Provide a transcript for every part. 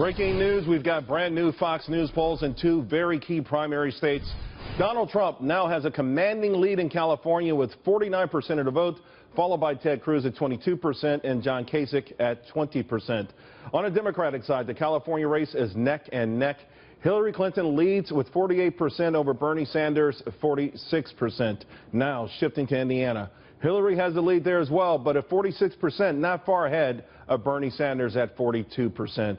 Breaking news, we've got brand new Fox News polls in two very key primary states. Donald Trump now has a commanding lead in California with 49% of the vote, followed by Ted Cruz at 22% and John Kasich at 20%. On the Democratic side, the California race is neck and neck. Hillary Clinton leads with 48% over Bernie Sanders, 46%. Now shifting to Indiana. Hillary has the lead there as well, but at 46%, not far ahead of Bernie Sanders at 42%.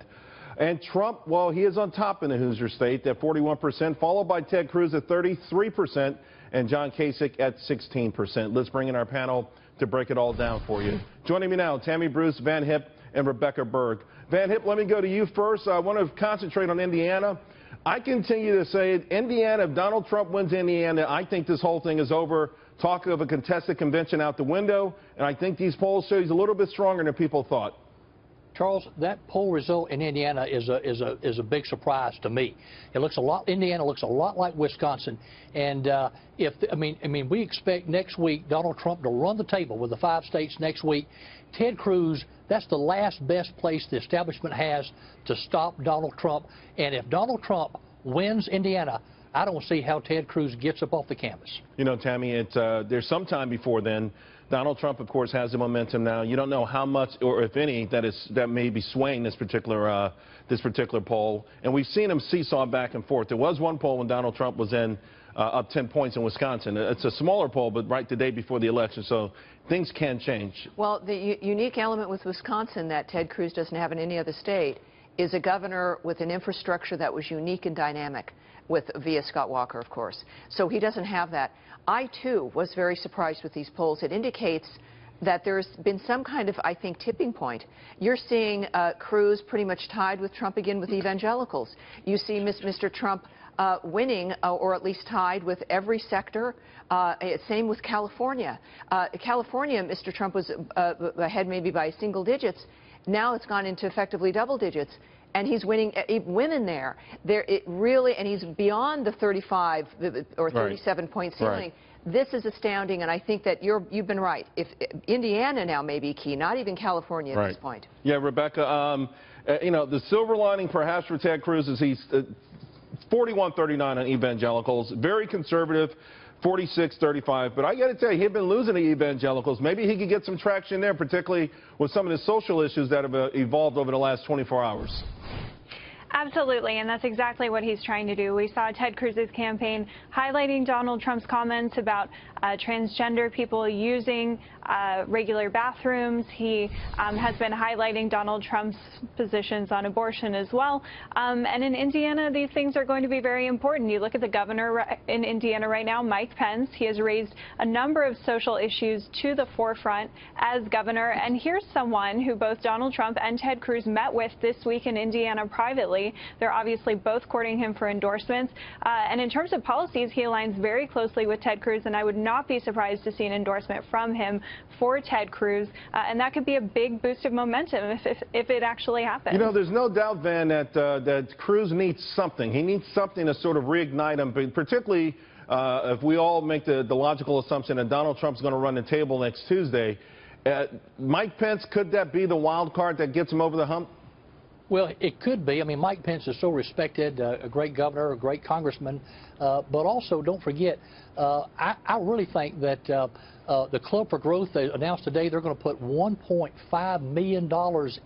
And Trump, well, he is on top in the Hoosier State at 41%, followed by Ted Cruz at 33% and John Kasich at 16%. Let's bring in our panel to break it all down for you. Joining me now, Tammy, Bruce, Van Hipp, and Rebecca Berg. Van Hipp, let me go to you first. I want to concentrate on Indiana. I continue to say Indiana, if Donald Trump wins Indiana, I think this whole thing is over. Talk of a contested convention out the window, and I think these polls show he's a little bit stronger than people thought. Charles, that poll result in Indiana is a big surprise to me. It looks a lot. Indiana looks a lot like Wisconsin, and we expect next week Donald Trump to run the table with the 5 states next week. Ted Cruz, that's the last best place the establishment has to stop Donald Trump. And if Donald Trump wins Indiana, I don't see how Ted Cruz gets up off the canvas. You know, Tammy, there's some time before then. Donald Trump, of course, has the momentum now. You don't know how much, or if any, that may be swaying this particular poll. And we've seen him seesaw back and forth. There was one poll when Donald Trump was up 10 points in Wisconsin. It's a smaller poll, but right the day before the election, so things can change. Well, the unique element with Wisconsin that Ted Cruz doesn't have in any other state is a governor with an infrastructure that was unique and dynamic, via Scott Walker, of course. So he doesn't have that. I, too, was very surprised with these polls. It indicates that there's been some kind of, I think, tipping point. You're seeing Cruz pretty much tied with Trump again with evangelicals. You see Mr. Trump winning, or at least tied with every sector. Same with California. California, Mr. Trump was ahead maybe by single digits. Now it's gone into effectively double digits. And he's winning women there. And he's beyond the 35 or 37 point ceiling. Right. This is astounding, and I think that you've been right. If Indiana now may be key, not even California at this point. Yeah, Rebecca, the silver lining perhaps for Ted Cruz is he's 41-39 on evangelicals, very conservative. 46-35, but I got to tell you, he'd been losing to evangelicals. Maybe he could get some traction there, particularly with some of the social issues that have evolved over the last 24 hours. Absolutely, and that's exactly what he's trying to do. We saw Ted Cruz's campaign highlighting Donald Trump's comments about transgender people using regular bathrooms. He has been highlighting Donald Trump's positions on abortion as well. And in Indiana, these things are going to be very important. You look at the governor in Indiana right now, Mike Pence. He has raised a number of social issues to the forefront as governor. And here's someone who both Donald Trump and Ted Cruz met with this week in Indiana privately. They're obviously both courting him for endorsements. And in terms of policies, he aligns very closely with Ted Cruz, and I would not be surprised to see an endorsement from him for Ted Cruz. And that could be a big boost of momentum if it actually happens. You know, there's no doubt, Van, that Cruz needs something. He needs something to sort of reignite him, but particularly if we all make the logical assumption that Donald Trump's going to run the table next Tuesday. Mike Pence, could that be the wild card that gets him over the hump? Well, it could be. I mean, Mike Pence is so respected, a great governor, a great congressman. But also, don't forget, I really think that the Club for Growth, they announced today they're going to put $1.5 million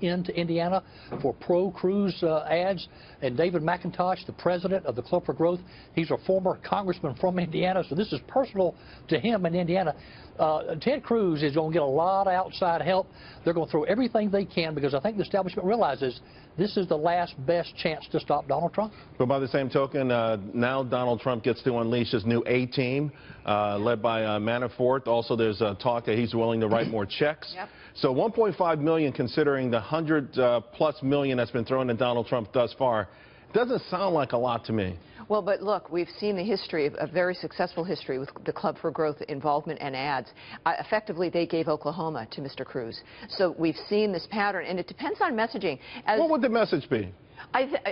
into Indiana for pro-Cruz ads. And David McIntosh, the president of the Club for Growth, he's a former congressman from Indiana, so this is personal to him in Indiana. Ted Cruz is going to get a lot of outside help. They're going to throw everything they can because I think the establishment realizes this is the last best chance to stop Donald Trump. But by the same token, now Donald Trump gets to unleash his new A-team, led by Manafort. Also, there's talk that he's willing to write more checks. Yep. So $1.5 million, considering the $100+ million that's been thrown at Donald Trump thus far, doesn't sound like a lot to me. Well, but look, we've seen the history, a very successful history with the Club for Growth involvement and ads. Effectively, they gave Oklahoma to Mr. Cruz. So we've seen this pattern, and it depends on messaging. What would the message be?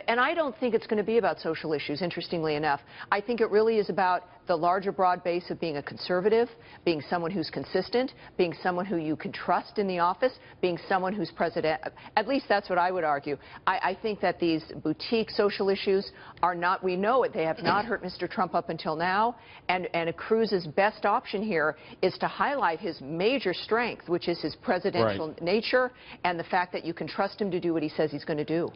And I don't think it's going to be about social issues, interestingly enough. I think it really is about the larger broad base of being a conservative, being someone who's consistent, being someone who you can trust in the office, being someone who's president. At least that's what I would argue. I think that these boutique social issues are not, we know it, they have not hurt Mr. Trump up until now. And Cruz's best option here is to highlight his major strength, which is his presidential nature and the fact that you can trust him to do what he says he's going to do.